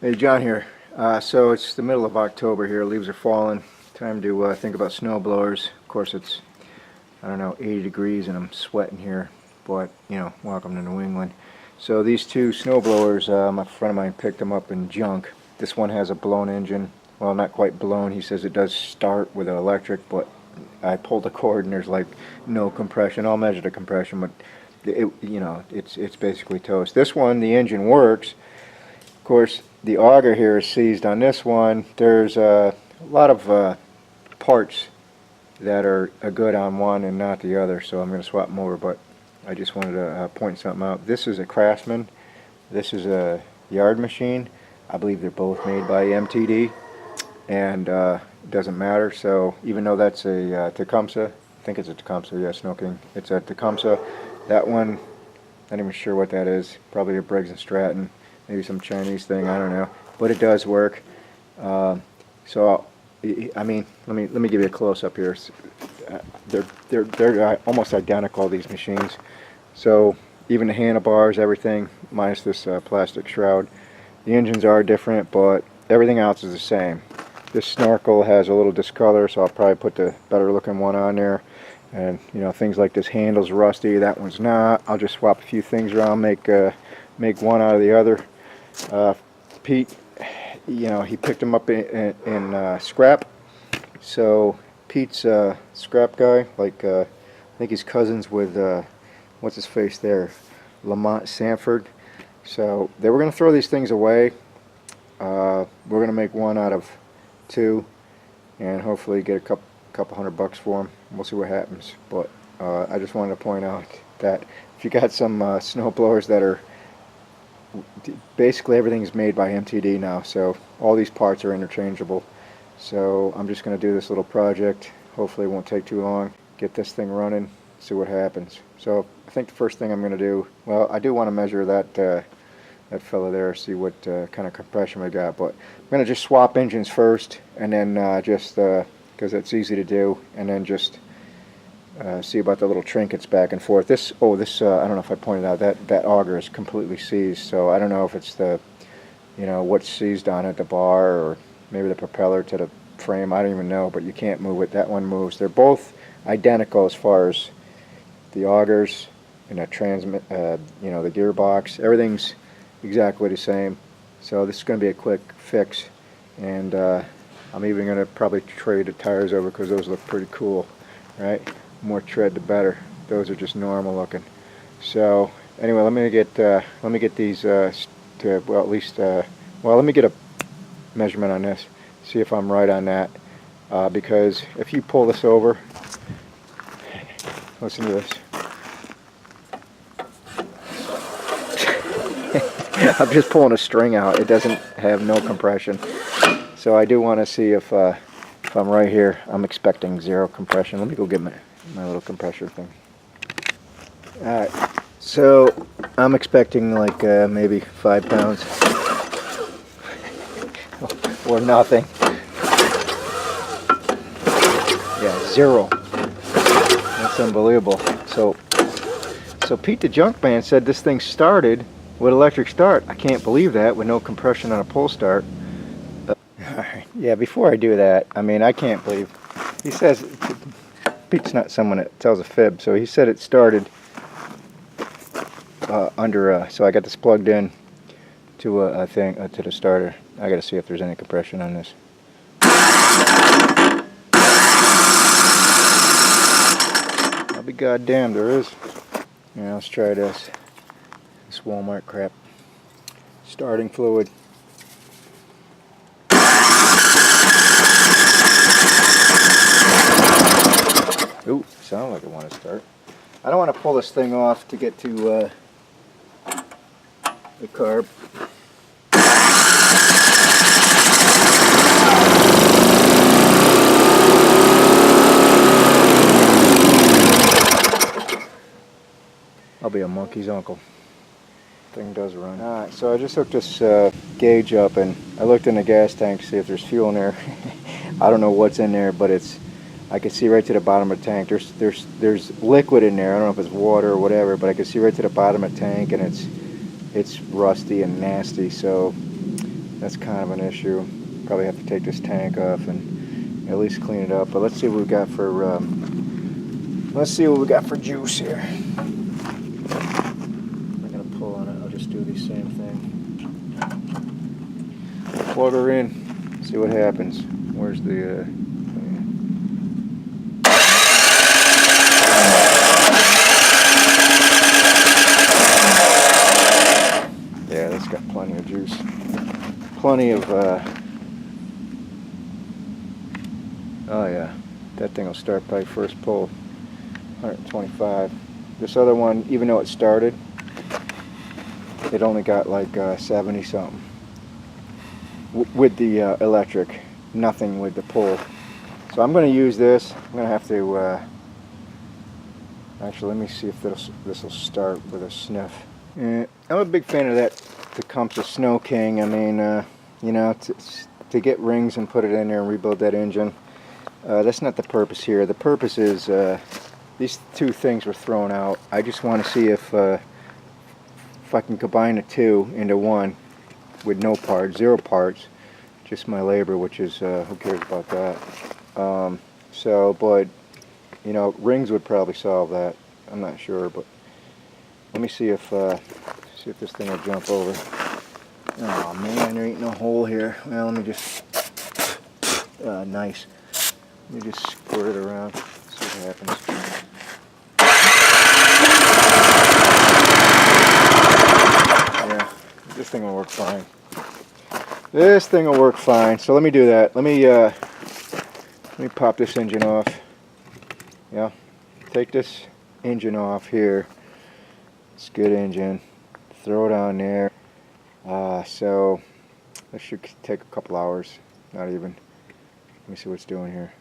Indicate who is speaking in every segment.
Speaker 1: Hey, John here. So it's the middle of October here. Leaves are falling. Time to think about snowblowers. Of course, it's, I don't know, 80 degrees and I'm sweating here. But, you know, welcome to New England. So these two snowblowers, a friend of mine picked them up in junk. This one has a blown engine. Well, not quite blown. He says it does start with an electric, but I pulled the cord and there's like no compression. I'll measure the compression, but it's basically toast. This one, the engine works. Of course, the auger here is seized on this one. There's a lot of parts that are good on one and not the other, so I'm going to swap them over, but I just wanted to point something out. This is a Craftsman. This is a yard machine. I believe they're both made by MTD, and it doesn't matter. So even though that's a Tecumseh, I think it's a Tecumseh, yeah, Snow King. It's a Tecumseh. That one, not even sure what that is. Probably a Briggs & Stratton. Maybe some Chinese thing, I don't know, but it does work. So I mean, let me give you a close up here. They're almost identical, these machines. So even the handlebars, everything, minus this plastic shroud. The engines are different, but everything else is the same. This snorkel has a little discolor, so I'll probably put the better looking one on there. And you know, things like this handle's rusty, that one's not. I'll just swap a few things around, make one out of the other. Pete, you know, he picked them up in scrap. So Pete's a scrap guy, like I think he's cousins with what's his face there, Lamont Sanford. So they were going to throw these things away. We're going to make one out of two, and hopefully get a couple $100 for them. We'll see what happens. But I just wanted to point out that if you got some snow blowers that are basically everything's made by MTD now, so all these parts are interchangeable. So I'm just going to do this little project. Hopefully it won't take too long. Get this thing running, see what happens. So I think the first thing I'm going to do, well, I do want to measure that fella there, see what kind of compression we got. But I'm going to just swap engines first, and then just because it's easy to do, and then just see about the little trinkets back and forth. This I don't know if I pointed out that auger is completely seized, so I don't know if it's the, you know, what's seized on it, the bar or maybe the propeller to the frame. I don't even know, but you can't move it. That one moves. They're both identical as far as the augers and the transmit, you know, the gearbox. Everything's exactly the same. So this is going to be a quick fix, and I'm even going to probably trade the tires over because those look pretty cool, right? More tread the better. Those are just normal looking. So anyway, let me get these to, well, at least well, let me get a measurement on this, see if I'm right on that, because if you pull this over, listen to this. I'm just pulling a string out. It doesn't have no compression, so I do want to see if I'm right here. I'm expecting 0 compression. Let me go get my little compressor thing. Alright, so I'm expecting like maybe 5 pounds or nothing. Yeah, 0. That's unbelievable. So Pete the Junk Man said this thing started with electric start. I can't believe that, with no compression on a pull start. Alright, yeah, before I do that, I mean, I can't believe, he says, Pete's not someone that tells a fib, so he said it started under, so I got this plugged in to a thing, to the starter. I gotta see if there's any compression on this. I'll be goddamned, there is. Yeah, let's try this Walmart crap. Starting fluid. Ooh, sound like I want to start. I don't want to pull this thing off to get to the carb. I'll be a monkey's uncle. Thing does run. Alright, so I just hooked this gauge up, and I looked in the gas tank to see if there's fuel in there. I don't know what's in there, but I can see right to the bottom of the tank. There's liquid in there. I don't know if it's water or whatever, but I can see right to the bottom of the tank, and it's rusty and nasty. So that's kind of an issue. Probably have to take this tank off and at least clean it up. But let's see what we got for juice here. I'm not gonna pull on it. I'll just do the same thing. Plug her in. See what happens. Where's the? Yeah, that's got plenty of juice. Plenty of. Oh yeah, that thing will start by first pull. 125. This other one, even though it started, it only got like 70 something with the electric, nothing with the pull. So I'm going to use this. I'm going to have to actually, let me see if this will start with a sniff. I'm a big fan of that Tecumseh Snow King. I mean, you know, to get rings and put it in there and rebuild that engine, that's not the purpose here. The purpose is these two things were thrown out. I just want to see if I can combine the two into one with no parts, 0 parts, just my labor, which is who cares about that. So, but you know, rings would probably solve that. I'm not sure, but let me see if this thing will jump over. Oh man, there ain't no hole here. Well, let me just nice. Let me just squirt it around. See what happens. Yeah, this thing will work fine. This thing will work fine. So let me do that. Let me pop this engine off. Yeah, take this engine off here. It's a good engine. Throw it on there. So this should take a couple hours. Not even. Let me see what's doing here.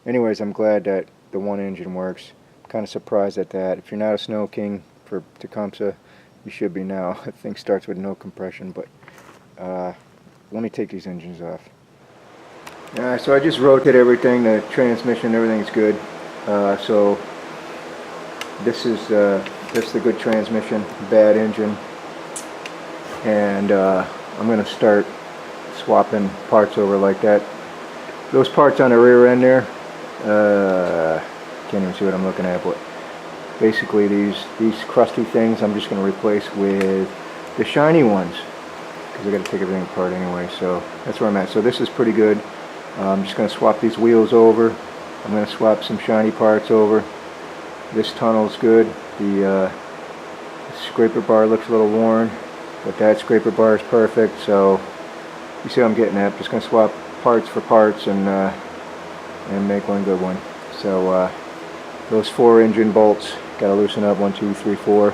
Speaker 1: Anyways, I'm glad that the one engine works. I'm kind of surprised at that. If you're not a Snow King for Tecumseh, you should be now. That thing starts with no compression, but let me take these engines off. So I just rotated everything, the transmission, everything's good. So this is the good transmission, bad engine, and I'm going to start swapping parts over like that. Those parts on the rear end there, can't even see what I'm looking at, but basically these crusty things I'm just going to replace with the shiny ones, because I got to take everything apart anyway. So that's where I'm at. So this is pretty good. I'm just going to swap these wheels over. I'm going to swap some shiny parts over. This tunnel's good. The scraper bar looks a little worn, but that scraper bar is perfect. So you see what I'm getting at. Just going to swap parts for parts and make one good one. So those 4 engine bolts got to loosen up. 1, 2, 3, 4.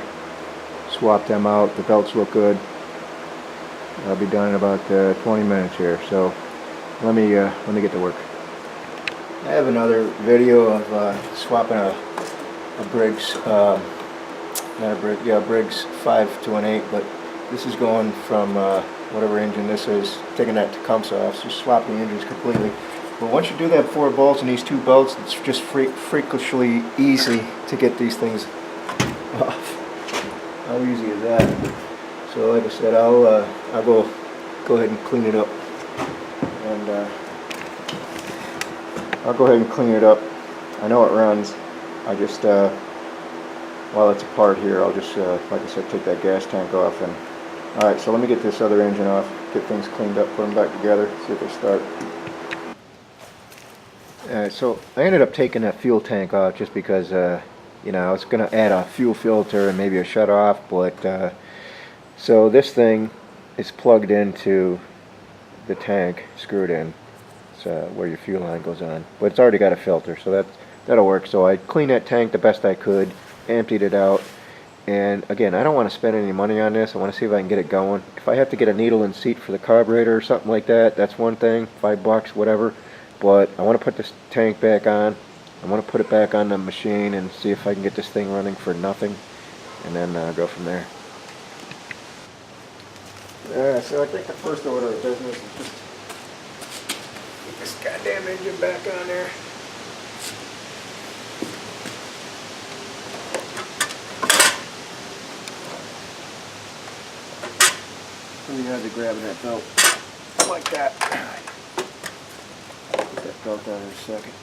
Speaker 1: Swap them out. The belts look good. I'll be done in about 20 minutes here. So let me get to work. I have another video of swapping a Briggs, not a Briggs, yeah, Briggs 5 to an 8, but this is going from whatever engine this is, taking that Tecumseh off, so swap the engines completely. But once you do that 4 bolts and these 2 bolts, it's just freakishly easy to get these things off. How easy is that? So like I said, I'll go ahead and clean it up. And I'll go ahead and clean it up. I know it runs. I just, while it's apart here, I'll just, like I said, take that gas tank off. And alright, so let me get this other engine off, get things cleaned up, put them back together, see if they start. So I ended up taking that fuel tank off just because, you know, I was going to add a fuel filter and maybe a shut-off, but so this thing is plugged into the tank, screwed in. It's where your fuel line goes on, but it's already got a filter, so that'll work. So I cleaned that tank the best I could, emptied it out, and again, I don't want to spend any money on this. I want to see if I can get it going. If I have to get a needle and seat for the carburetor or something like that, that's one thing, $5, whatever. But I want to put this tank back on. I want to put it back on the machine and see if I can get this thing running for nothing, and then go from there. So I think the first order of business is just get this goddamn engine back on there. Really hard to grab that belt. like that. Put that belt down in a second.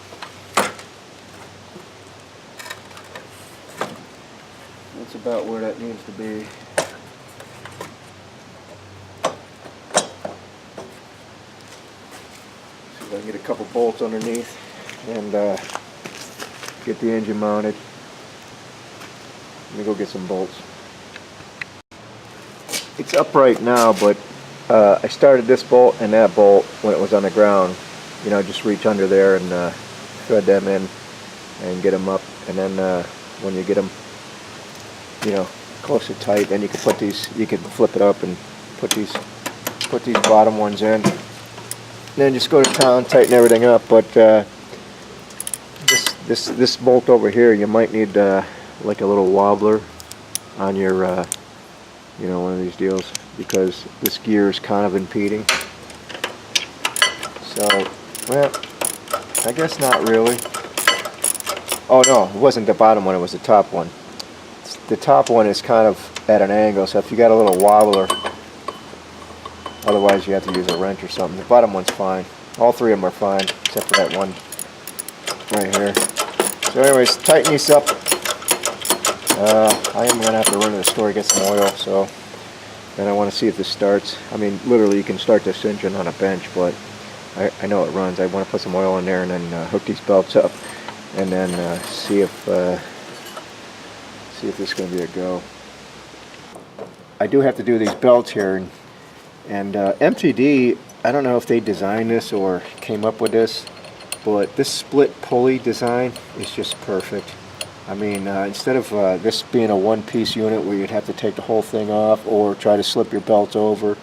Speaker 1: That's about where that needs to be. See if I can get a couple bolts underneath and get the engine mounted. Let me go get some bolts. It's upright now, but I started this bolt and that bolt when it was on the ground. You know, just reach under there and thread them in and get them up. And then when you get them, you know, close and tight, then you can put these. You can flip it up and put these bottom ones in. And then just go to town, tighten everything up. But this bolt over here, you might need like a little wobbler on your, you know, one of these deals, because this gear is kind of impeding. So, well, I guess not really. Oh no, it wasn't the bottom one, it was the top one. The top one is kind of at an angle, so if you got a little wobbler, otherwise you have to use a wrench or something. The bottom one's fine. All three of them are fine, except for that one right here. So anyways, tighten these up. I am going to have to run to the store to get some oil, so then I want to see if this starts. I mean, literally you can start this engine on a bench, but I know it runs. I want to put some oil in there and then hook these belts up and then see if this is going to be a go. I do have to do these belts here, and MTD, I don't know if they designed this or came up with this, but this split pulley design is just perfect. I mean, instead of this being a one-piece unit where you'd have to take the whole thing off or try to slip your belts over,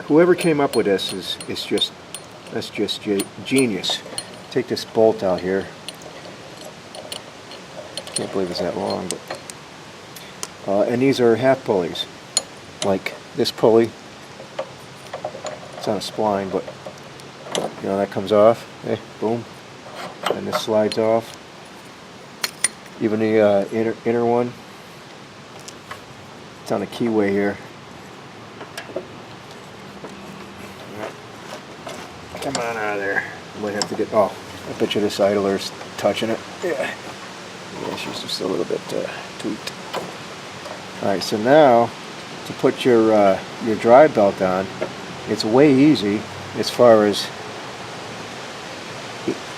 Speaker 1: whoever came up with this is just genius. Take this bolt out here. Can't believe it's that long, but and these are half pulleys, like this pulley. It's on a spline, but you know that comes off. Hey, boom, and this slides off. Even the inner one, it's on a keyway here. Come on out of there. I might have to get. Oh, I bet you this idler's touching it. Yeah. Yeah, she's just a little bit tweaked. Alright, so now to put your dry belt on, it's way easy as far as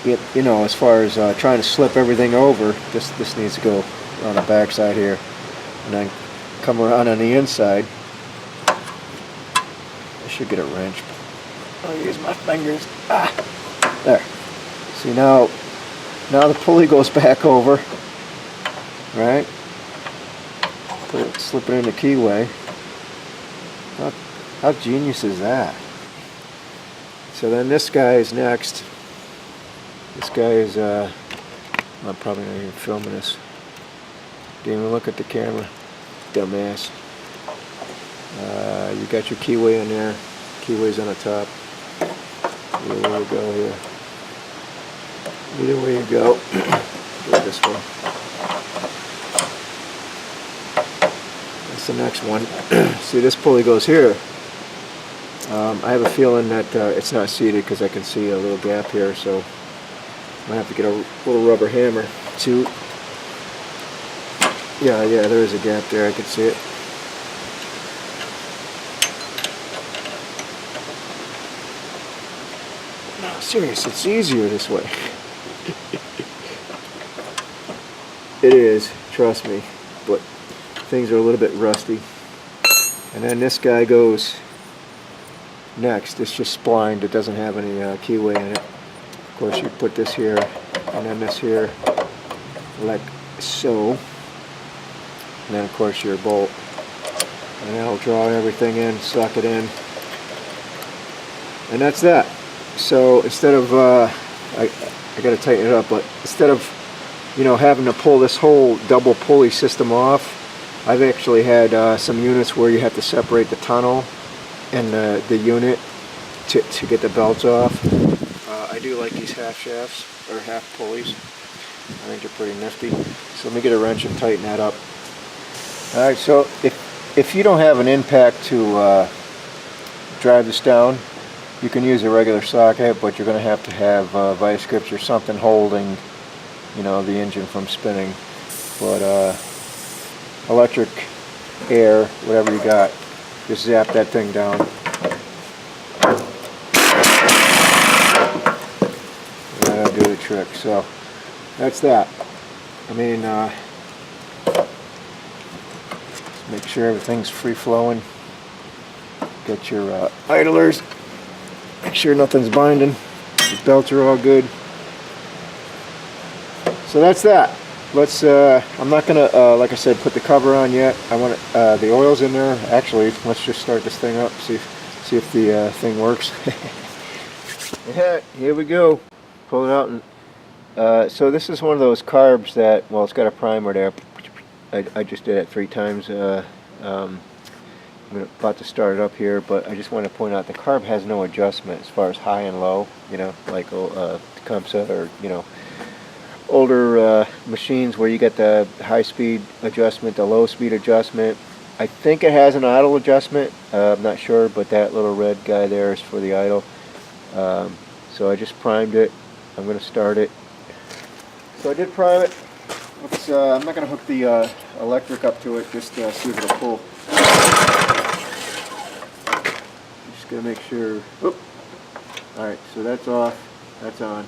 Speaker 1: you know, as far as trying to slip everything over. This needs to go on the back side here, and then come around on the inside. I should get a wrench. I'll use my fingers. There. See, now the pulley goes back over. Right? Slip it in the keyway. How genius is that? So then this guy is next. This guy is, I'm probably not even filming this. Didn't even look at the camera. Dumbass. You got your keyway in there. Keyway's on the top. Either way you go here. Either way you go. Do this one. That's the next one. See, this pulley goes here. I have a feeling that it's not seated because I can see a little gap here, so I might have to get a little rubber hammer to. Yeah, there is a gap there. I can see it. No, serious. It's easier this way. It is, trust me, but things are a little bit rusty. And then this guy goes next. It's just splined. It doesn't have any keyway in it. Of course, you put this here and then this here, like so. And then, of course, your bolt. And that'll draw everything in, suck it in. And that's that. So instead of, I got to tighten it up, but instead of, you know, having to pull this whole double pulley system off, I've actually had some units where you have to separate the tunnel and the unit to get the belts off. I do like these half shafts, or half pulleys. I think they're pretty nifty. So let me get a wrench and tighten that up. Alright, so if you don't have an impact to drive this down. You can use a regular socket, but you're going to have vice grips or something holding, you know, the engine from spinning. But electric, air, whatever you got, just zap that thing down. That'll do the trick. So that's that. I mean, make sure everything's free flowing. Get your idlers. Make sure nothing's binding. The belts are all good. So that's that. Let's. I'm not gonna, like I said, put the cover on yet. I want the oil's in there. Actually, let's just start this thing up. See if the thing works. Yeah, here we go. Pull it out, and so this is one of those carbs that, well, it's got a primer there. I just did it 3 times. I'm about to start it up here, but I just want to point out the carb has no adjustment as far as high and low, you know, like Tecumseh or, you know, older machines where you get the high speed adjustment, the low speed adjustment. I think it has an idle adjustment. I'm not sure, but that little red guy there is for the idle. So I just primed it. I'm going to start it. So I did prime it. I'm not going to hook the electric up to it, just see if it'll pull. Just going to make sure. Oop. Alright, so that's off. That's on.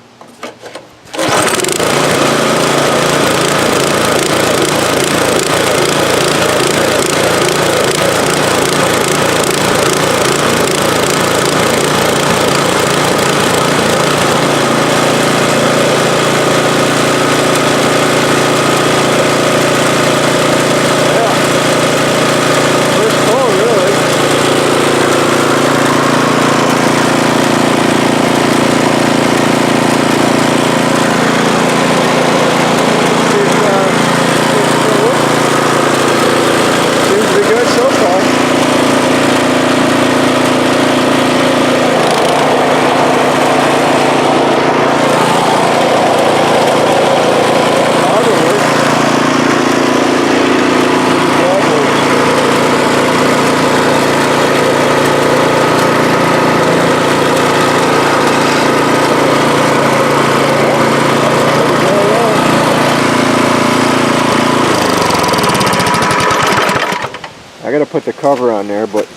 Speaker 1: I gotta put the cover on there, but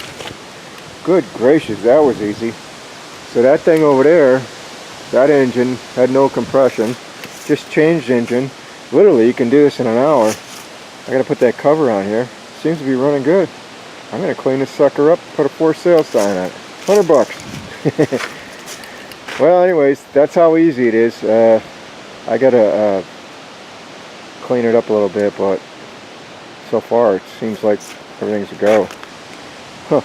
Speaker 1: good gracious, that was easy. So that thing over there, that engine had no compression, just changed engine. Literally, you can do this in an hour. I gotta put that cover on here. Seems to be running good. I'm gonna clean this sucker up, put a for sale sign on it. $100. Well, anyways, that's how easy it is. I gotta clean it up a little bit, but so far it seems like everything's a go. Huh.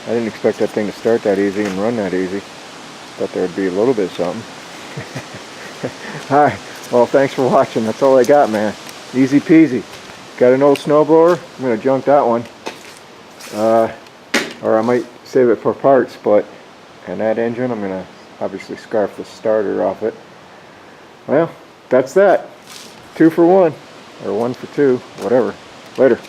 Speaker 1: I didn't expect that thing to start that easy and run that easy. Thought there would be a little bit of something. Alright, well, thanks for watching. That's all I got, man. Easy peasy. Got an old snowblower. I'm going to junk that one. Or I might save it for parts, but and that engine, I'm going to obviously scarf the starter off it. Well, that's that. 2 for 1. Or 1 for 2. Whatever. Later.